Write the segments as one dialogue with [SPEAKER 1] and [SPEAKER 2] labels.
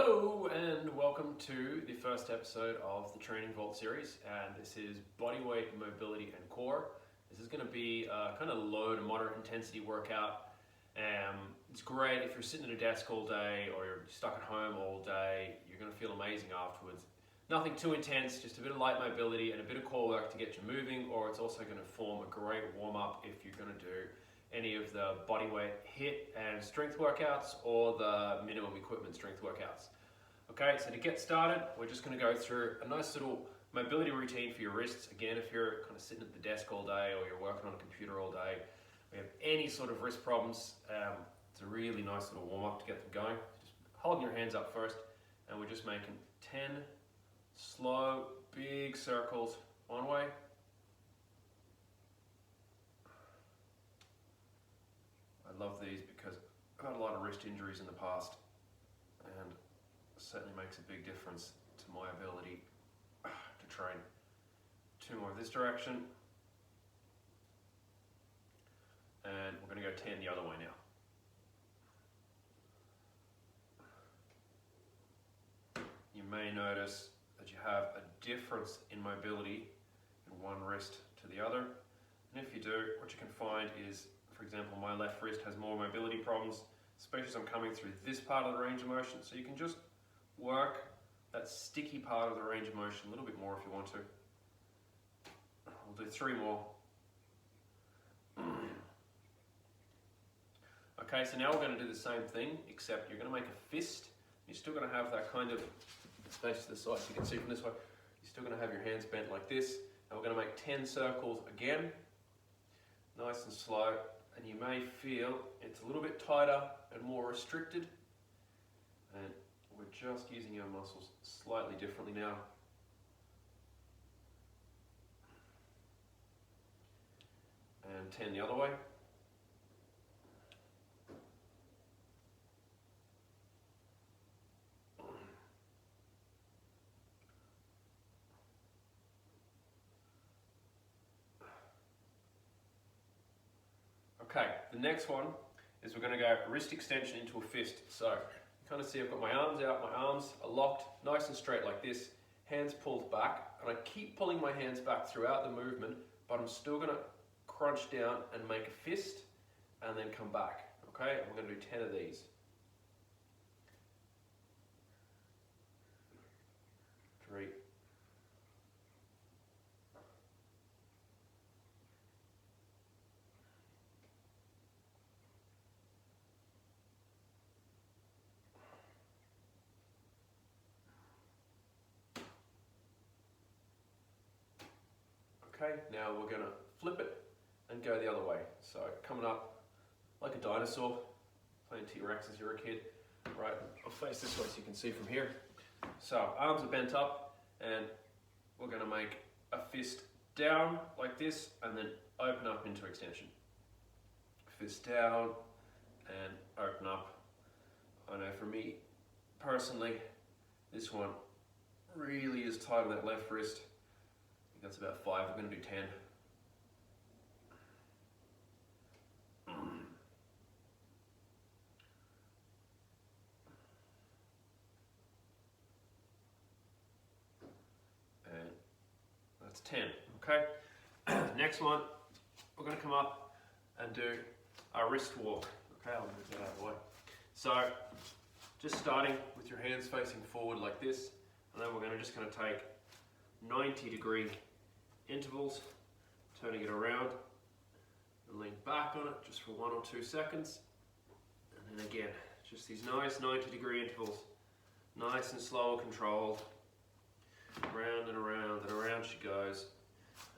[SPEAKER 1] Hello and welcome to the first episode of the Training Vault series, and this is bodyweight, mobility and core. This is going to be a kind of low to moderate intensity workout. It's great if you're sitting at a desk all day or you're stuck at home all day. You're going to feel amazing afterwards. Nothing too intense, just a bit of light mobility and a bit of core work to get you moving, or it's also going to form a great warm-up if you're going to do any of the bodyweight HIIT and strength workouts or the minimum equipment strength workouts. Okay, so to get started, we're just going to go through a nice little mobility routine for your wrists. Again, if you're kind of sitting at the desk all day or you're working on a computer all day, we have any sort of wrist problems, it's a really nice little warm-up to get them going. Just holding your hands up first, and we're just making 10 slow, big circles one way. I love these because I've had a lot of wrist injuries in the past, and it certainly makes a big difference to my ability to train. 2 more this direction, and we're going to go 10 the other way now. You may notice that you have a difference in mobility in one wrist to the other, and if you do, what you can find is, for example, my left wrist has more mobility problems, especially as I'm coming through this part of the range of motion. So you can just work that sticky part of the range of motion a little bit more if you want to. We'll do 3 more. Okay, so now we're going to do the same thing, except you're going to make a fist. You're still going to have that kind of space to the side. So you can see from this way, you're still going to have your hands bent like this. And we're going to make 10 circles again, nice and slow. And you may feel it's a little bit tighter and more restricted. And we're just using our muscles slightly differently now. And 10 the other way. Okay, the next one is we're going to go wrist extension into a fist. So you kind of see I've got my arms out, my arms are locked nice and straight like this, hands pulled back, and I keep pulling my hands back throughout the movement, but I'm still going to crunch down and make a fist and then come back. Okay, and we're going to do 10 of these. 3. Okay, now we're going to flip it and go the other way. So coming up like a dinosaur, playing T-Rex as you're a kid. Right, I'll face this way so you can see from here. So arms are bent up, and we're going to make a fist down like this and then open up into extension. Fist down and open up. I know for me personally, this one really is tight on that left wrist. That's about 5. We're going to do 10. And that's 10. Okay. Next one, we're going to come up and do our wrist walk. Okay, I'll move that out of the way. So, just starting with your hands facing forward like this, and then we're just going to take 90-degree intervals, turning it around and lean back on it just for 1 or 2 seconds, and then again just these nice 90-degree intervals, nice and slow and controlled, round and around and around she goes,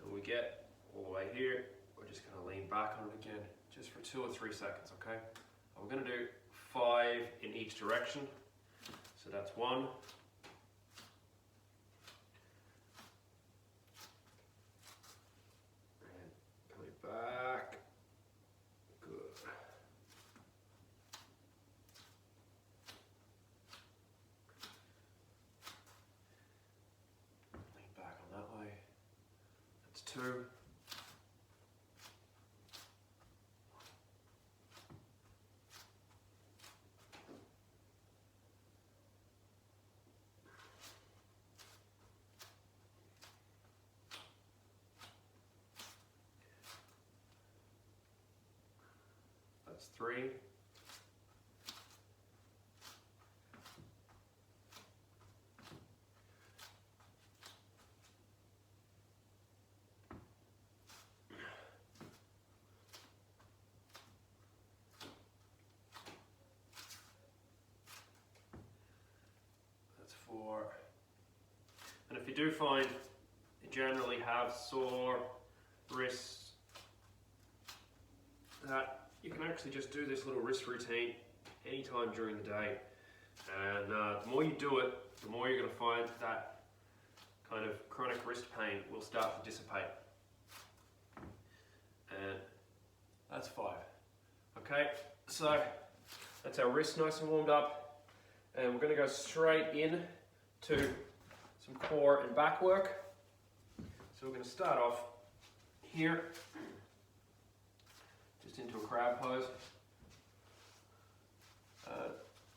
[SPEAKER 1] and we get all the way here. We're just going to lean back on it again just for 2 or 3 seconds. Okay, and we're going to do 5 in each direction, so that's 1, back, good. Lean back on that way. That's 2. That's 3. That's 4. And if you do find you generally have sore wrists, that you can actually just do this little wrist routine anytime during the day. And the more you do it, the more you're going to find that kind of chronic wrist pain will start to dissipate. And that's 5. Okay, so that's our wrist nice and warmed up. And we're going to go straight in to some core and back work. So we're going to start off here, just into a crab pose.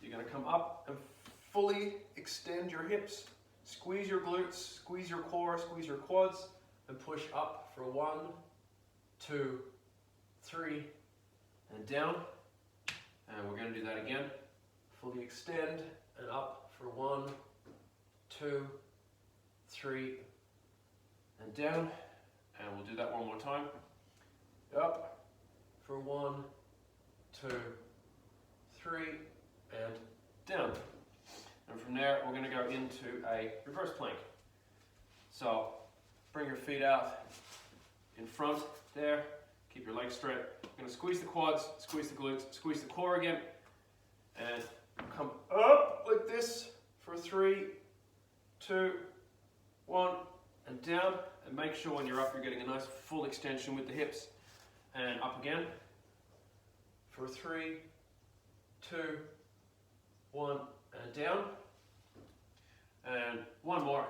[SPEAKER 1] You're going to come up and fully extend your hips, squeeze your glutes, squeeze your core, squeeze your quads, and push up for 1, 2, 3, and down. And we're going to do that again. Fully extend and up for 1, 2, 3, and down. And we'll do that one more time. Up for 1, 2, 3, and down. And from there, we're going to go into a reverse plank. So bring your feet out in front there. Keep your legs straight. You're going to squeeze the quads, squeeze the glutes, squeeze the core again, and come up like this for 3, 2, 1, and down. And make sure when you're up, you're getting a nice full extension with the hips. And up again for 3, 2, 1, and down. And one more.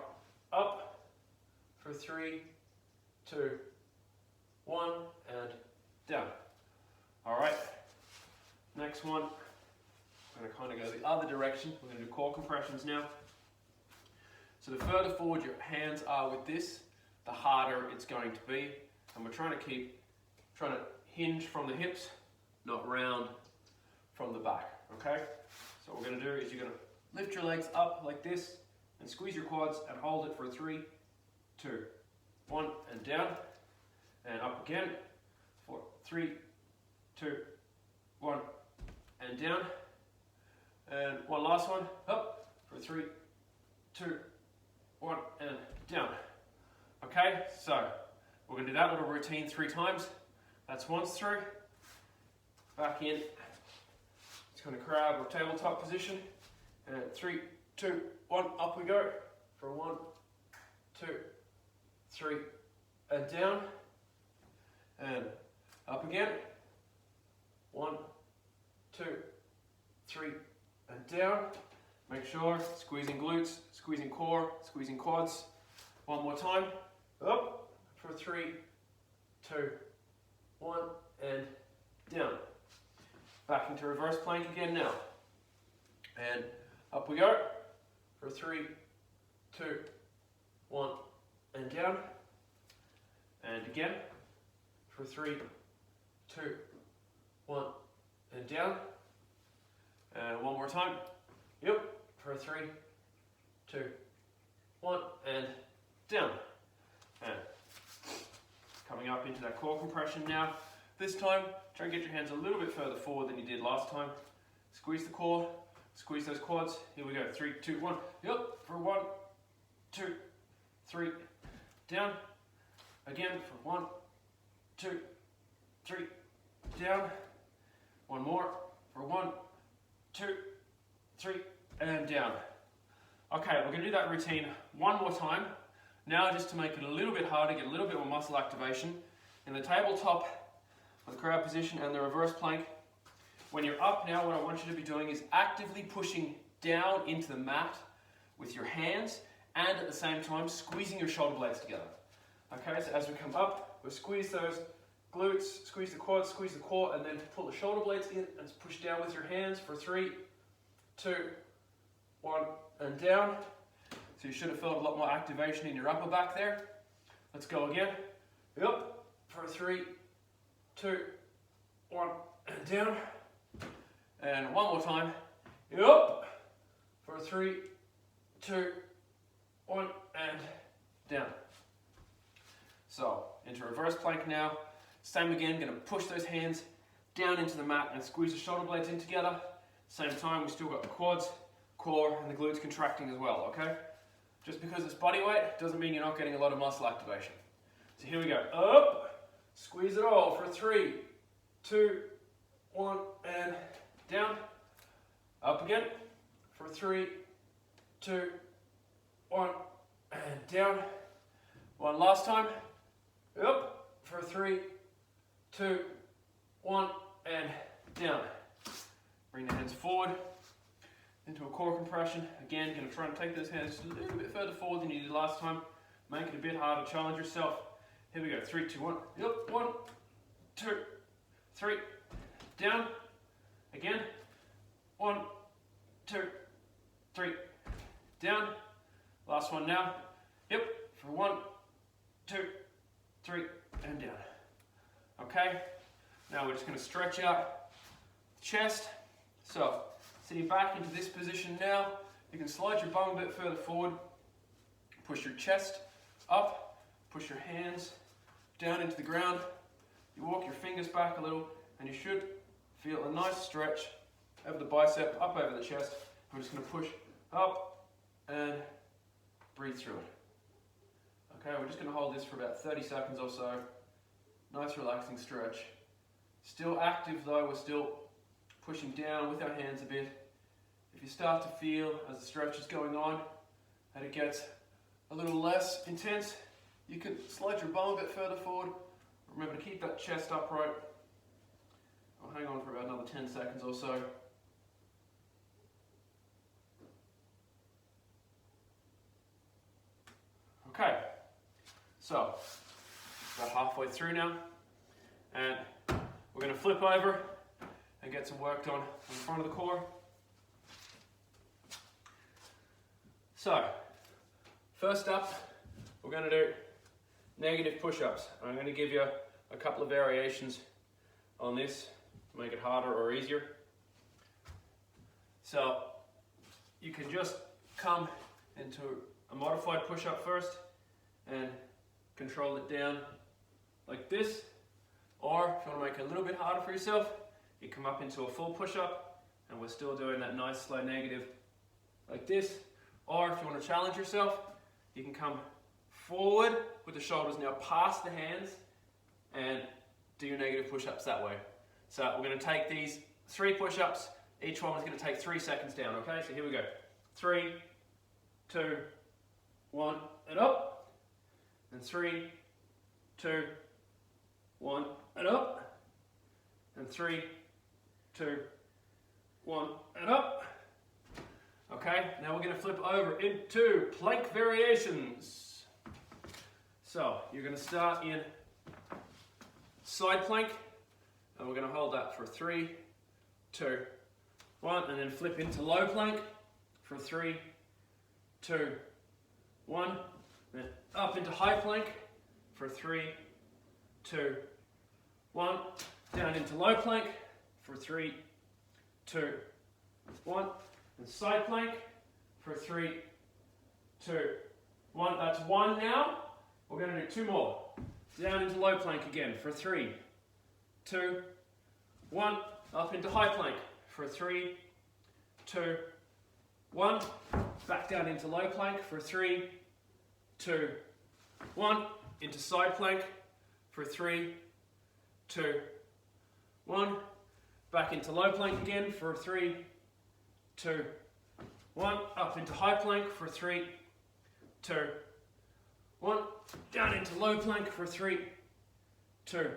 [SPEAKER 1] Up for 3, 2, 1, and down. All right. Next one. I'm going to kind of go the other direction. We're going to do core compressions now. So the further forward your hands are with this, the harder it's going to be. And we're trying to hinge from the hips, not round from the back. Okay? So what we're going to do is you're going to lift your legs up like this and squeeze your quads and hold it for 3, 2, 1, and down. And up again for 3, 2, 1, and down. And one last one, up for 3, 2, 1, and down. Okay, so we're going to do that little routine 3 times. That's once through, back in. It's going to crab or tabletop position. And 3, 2, 1, up we go for 1, 2, 3, and down. And up again. 1, 2, 3, and down. Make sure, squeezing glutes, squeezing core, squeezing quads. One more time. Up for 3, 2, 1, and down. Back into reverse plank again now. And up we go for 3, 2, 1, and down. And again for 3, 2, 1, and down. And one more time. Yep, for 3, 2, 1, and down. And coming up into that core compression now. This time, try and get your hands a little bit further forward than you did last time. Squeeze the core, squeeze those quads. Here we go, 3, 2, 1. Yep, for 1, 2, 3, down. Again for 1, 2, 3, down. One more for 1, 2, 3, and down. Okay, we're going to do that routine one more time. Now, just to make it a little bit harder, get a little bit more muscle activation. In the tabletop, the crab position and the reverse plank. When you're up now, what I want you to be doing is actively pushing down into the mat with your hands and at the same time squeezing your shoulder blades together. Okay, so as we come up, we'll squeeze those glutes, squeeze the quads, squeeze the core, and then pull the shoulder blades in and push down with your hands for 3, 2, 1, and down. So you should have felt a lot more activation in your upper back there. Let's go again. Up for 3, 2, 1, and down. And one more time. Up for 3, 2, 1, and down. So into reverse plank now. Same again, going to push those hands down into the mat and squeeze the shoulder blades in together. Same time, we still got the quads, core, and the glutes contracting as well, okay? Just because it's body weight doesn't mean you're not getting a lot of muscle activation. So here we go. Up, squeeze it all for 3, 2, 1, and down. Up again for 3, 2, 1, and down. One last time. Up for 3, 2, 1, and down. Bring the hands forward into a core compression. Again, going to try and take those hands just a little bit further forward than you did last time. Make it a bit harder, challenge yourself. Here we go, 3, 2, 1. Up, 1, 2, 3. Down. Again. 1, 2, 3. Down. Last one now. Yep, for 1, 2, 3, and down. Okay, now we're just going to stretch out the chest. So, sitting back into this position now, you can slide your bum a bit further forward, push your chest up, push your hands down into the ground. You walk your fingers back a little, and you should feel a nice stretch over the bicep, up over the chest. We're just going to push up and breathe through it. Okay, we're just going to hold this for about 30 seconds or so. Nice relaxing stretch. Still active though, we're still pushing down with our hands a bit. If you start to feel as the stretch is going on that it gets a little less intense, you can slide your bum a bit further forward. Remember to keep that chest upright. I'll hang on for about another 10 seconds or so. Okay, so about halfway through now, and we're going to flip over and get some work done on the front of the core. So, first up, we're going to do negative push-ups. I'm going to give you a couple of variations on this to make it harder or easier. So, you can just come into a modified push-up first and control it down like this, or if you want to make it a little bit harder for yourself, you come up into a full push-up and we're still doing that nice slow negative like this. Or if you want to challenge yourself, you can come forward with the shoulders now past the hands and do your negative push-ups that way. So we're going to take these 3 push-ups, each one is going to take 3 seconds down, okay? So here we go. 3, 2, 1, and up. And 3, 2, 1, and up. And 3, 2, 1, and up. Okay, now we're going to flip over into plank variations. So you're going to start in side plank, and we're going to hold that for 3, 2, 1, and then flip into low plank for 3, 2, 1, then up into high plank for 3, 2, 1, down into low plank for 3, 2, 1, and side plank for 3, 2, 1. That's 1 now. We're going to do 2 more. Down into low plank again for 3, 2, 1. Up into high plank for 3, 2, 1. Back down into low plank for 3, 2, 1. Into side plank for 3, 2, 1. Back into low plank again for 3, 2, 1. Up into high plank for 3, 2, 1. Down into low plank for 3, 2,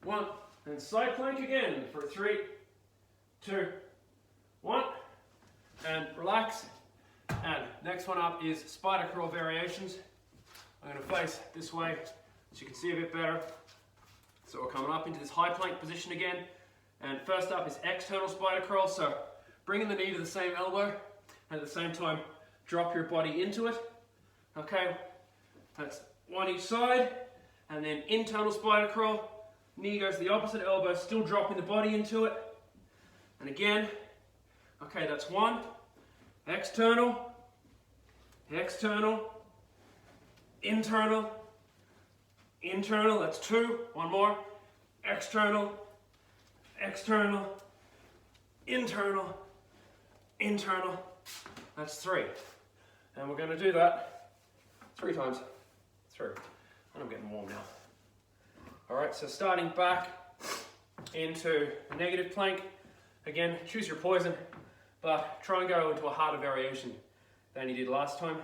[SPEAKER 1] 1. And side plank again for 3, 2, 1. And relax. And next one up is spider crawl variations. I'm going to face this way so you can see a bit better. So we're coming up into this high plank position again. And first up is external spider crawl. So bringing the knee to the same elbow and at the same time drop your body into it. Okay, that's one each side. And then internal spider crawl. knee goes to the opposite elbow, still dropping the body into it. And again, okay, that's one. External, external, internal, internal, that's two. One more. External, external, internal, internal, that's three. And we're going to do that 3 times through. And I'm getting warm now. Alright, so starting back into a negative plank. Again, choose your poison, but try and go into a harder variation than you did last time.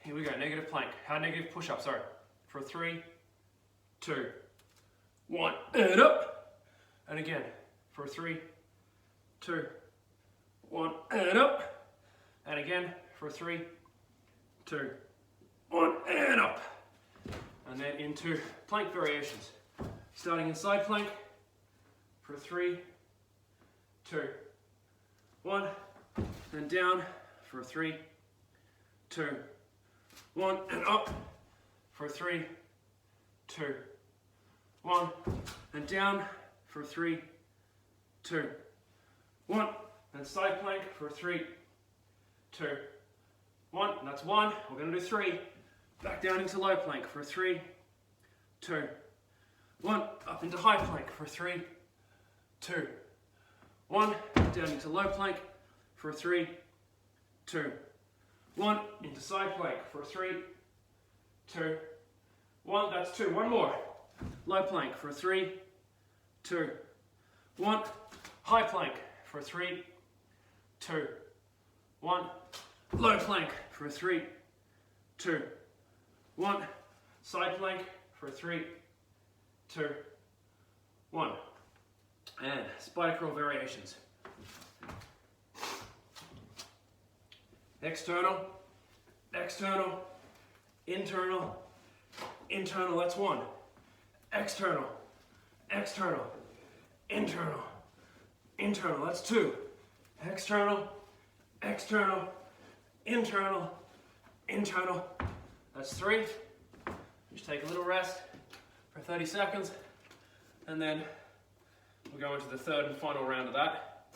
[SPEAKER 1] Here we go, negative plank, negative push-up, sorry. For 3, 2, 1, and up. And again, for 3, 2, 1, and up. And again, for 3, 2, 1, and up. And then into plank variations. Starting in side plank, for 3, 2, 1, and down, for 3, 2, 1, and up, for 3, 2, 1, and down, for 3, 2, 1, and side plank, for 3, 2, 1, and that's 1, we're going to do 3, back down into low plank, for 3, 2, 1, up into high plank, for 3, 2, 1, down into low plank, for 3, 2, 1, into side plank, for 3, 2, 1, that's 2, one more, low plank, for 3, 2, 1, high plank, for 3, 2, 1, low plank, for 3, 2, 1, side plank, for 3, 2, 1, and spider crawl variations. External, external, internal, internal, that's 1. External, external, internal, internal, that's 2. External, external, internal, internal, that's 3. Just take a little rest for 30 seconds, and then we'll go into the third and final round of that.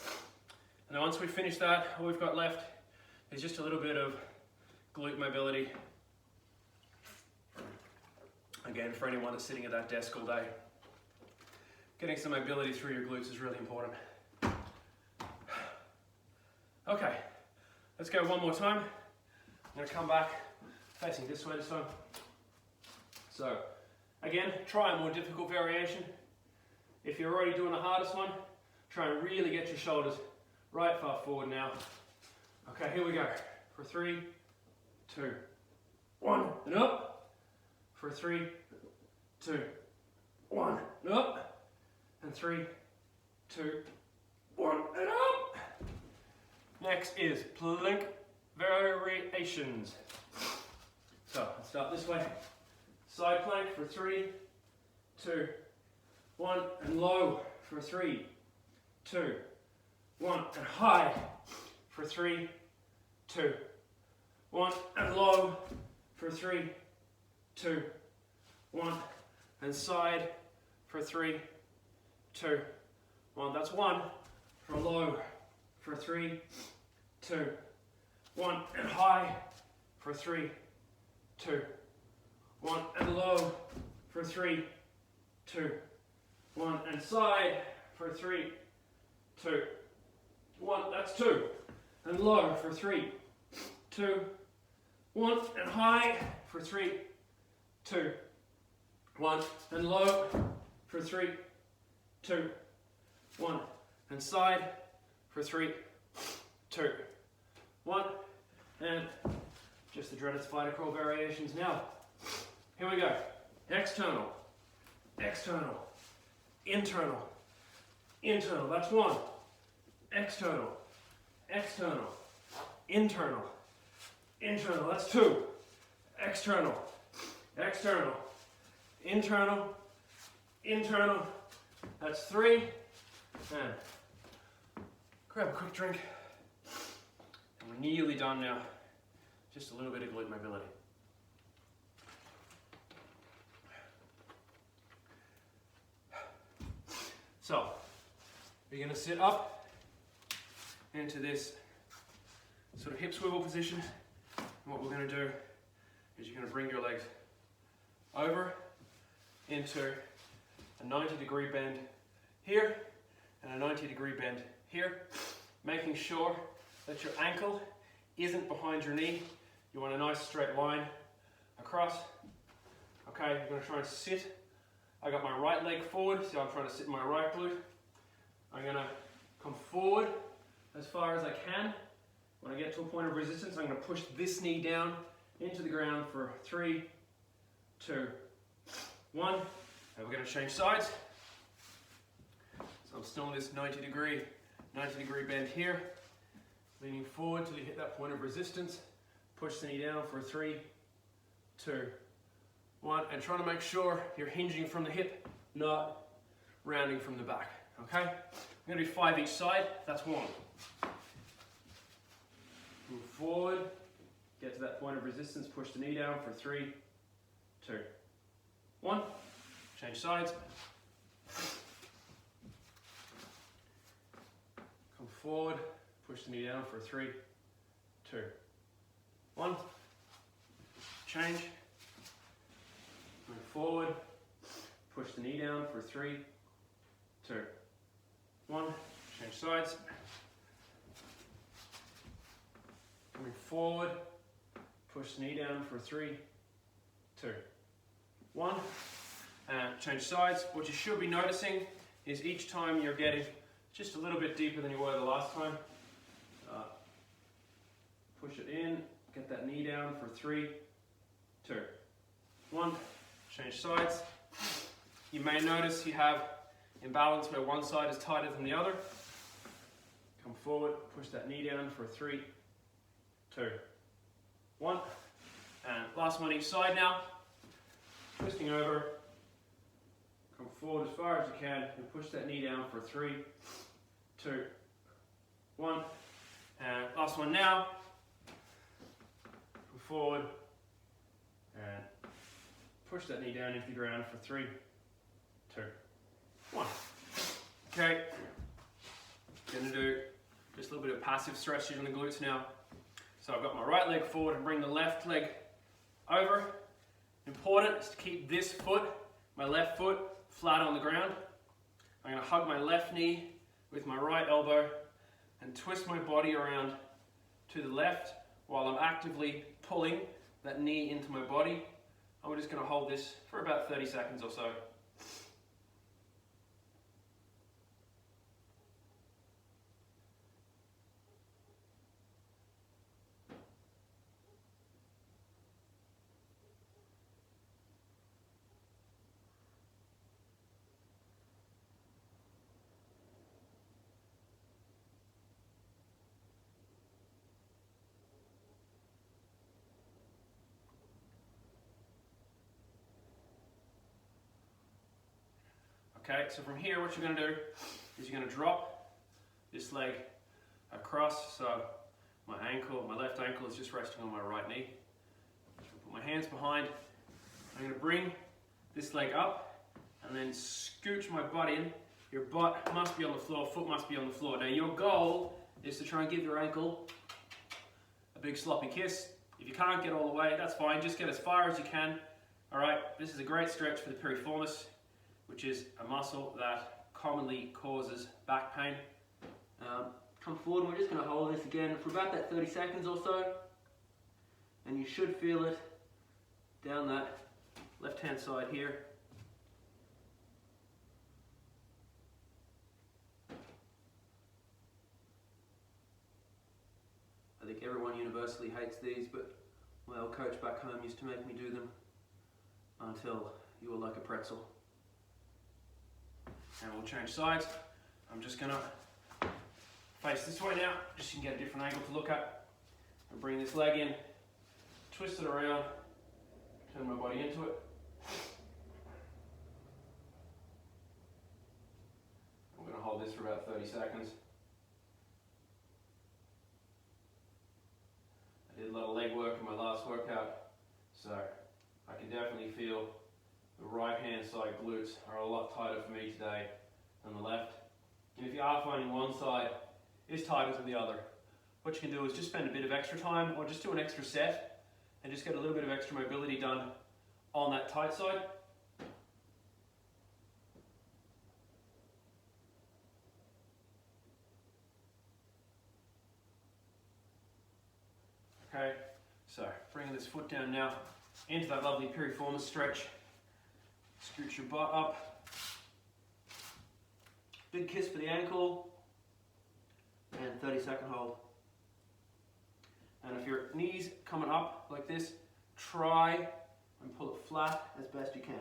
[SPEAKER 1] And then once we finish that, all we've got left is just a little bit of glute mobility. Again, for anyone that's sitting at that desk all day, getting some mobility through your glutes is really important. Okay, let's go one more time. I'm going to come back facing this way this time. So, again, try a more difficult variation. If you're already doing the hardest one, try and really get your shoulders right far forward now. Okay, here we go. For 3, 2, 1, and up. For 3, 2, 1, and up. And 3, 2, 1, and up. Next is plank variations. So, let's start this way. Side plank for 3, 2, 1, and low for 3, 2, 1, and high for 3, 2, 1, and low for 3, 2, 1, and side for 3, 2, 1. That's 1 for low for 3, 2, 1, and high for 3, 2, 1, and low for 3, 2, 1, and side for 3, 2, 1. That's 2, and low for 3, 2, 1, and high for 3, 2, 1, and low for 3, 2, 1, and side for 3, 2, 1, and just the dreaded spider crawl variations now. Here we go. External, external, internal, internal, that's 1. External, external, internal, internal, that's 2. External, external, internal, internal, that's 3. And grab a quick drink. And we're nearly done now. Just a little bit of glute mobility. You're going to sit up into this sort of hip swivel position. And what we're going to do is you're going to bring your legs over into a 90-degree bend here and a 90-degree bend here, making sure that your ankle isn't behind your knee. You want a nice straight line across. Okay, you're going to try and sit. I got my right leg forward, so I'm trying to sit in my right glute. I'm going to come forward as far as I can. When I get to a point of resistance, I'm going to push this knee down into the ground for 3, 2, 1. And we're going to change sides. So I'm still in this 90 degree bend here. Leaning forward till you hit that point of resistance. Push the knee down for 3, 2, 1. And trying to make sure you're hinging from the hip, not rounding from the back. Okay? I'm going to do 5 each side. That's 1. Move forward. Get to that point of resistance. Push the knee down for 3, 2, 1. Change sides. Come forward. Push the knee down for 3, 2, 1. Change. Move forward. Push the knee down for 3, 2, 1. Change sides. Coming forward. Push the knee down for 3, 2, 1. And change sides. What you should be noticing is each time you're getting just a little bit deeper than you were the last time. Push it in. Get that knee down for 3, 2, 1. Change sides. You may notice you have imbalance where one side is tighter than the other. Come forward, push that knee down for 3, 2, 1. And last one each side now. Twisting over. Come forward as far as you can and push that knee down for 3, 2, 1. And last one now. Come forward and push that knee down into the ground for 3, 2, 1. Okay, going to do just a little bit of passive stretching on the glutes now. So I've got my right leg forward and bring the left leg over. Important is to keep this foot, my left foot, flat on the ground. I'm going to hug my left knee with my right elbow and twist my body around to the left while I'm actively pulling that knee into my body. And we're just going to hold this for about 30 seconds or so. Okay, so from here what you're going to do is you're going to drop this leg across, so my left ankle is just resting on my right knee. Put my hands behind. I'm going to bring this leg up and then scooch my butt in. Your butt must be on the floor, foot must be on the floor. Now your goal is to try and give your ankle a big sloppy kiss. If you can't get all the way, that's fine, just get as far as you can. Alright, this is a great stretch for the piriformis, which is a muscle that commonly causes back pain. Come forward, and we're just going to hold this again for about that 30 seconds or so. And you should feel it down that left-hand side here. I think everyone universally hates these, but my old coach back home used to make me do them until you were like a pretzel. And we'll change sides. I'm just going to face this way now, just so you can get a different angle to look at. And bring this leg in, twist it around, turn my body into it. I'm going to hold this for about 30 seconds. I did a lot of leg work in my last workout, so I can definitely feel the right hand side glutes are a lot tighter for me today than the left. And if you are finding one side is tighter than the other, what you can do is just spend a bit of extra time or just do an extra set and just get a little bit of extra mobility done on that tight side. Okay, so bringing this foot down now into that lovely piriformis stretch. Scoot your butt up. Big kiss for the ankle. And 30-second hold. And if your knee's coming up like this, try and pull it flat as best you can.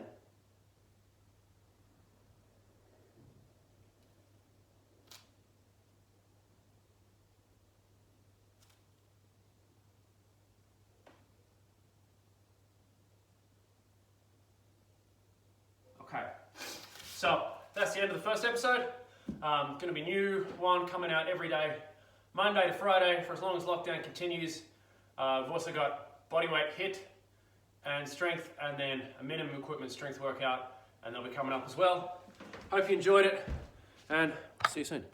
[SPEAKER 1] Okay, so that's the end of the first episode. Going to be a new one coming out every day, Monday to Friday, for as long as lockdown continues. We've also got bodyweight HIIT and strength, and then a minimum equipment strength workout, and they'll be coming up as well. Hope you enjoyed it, and see you soon.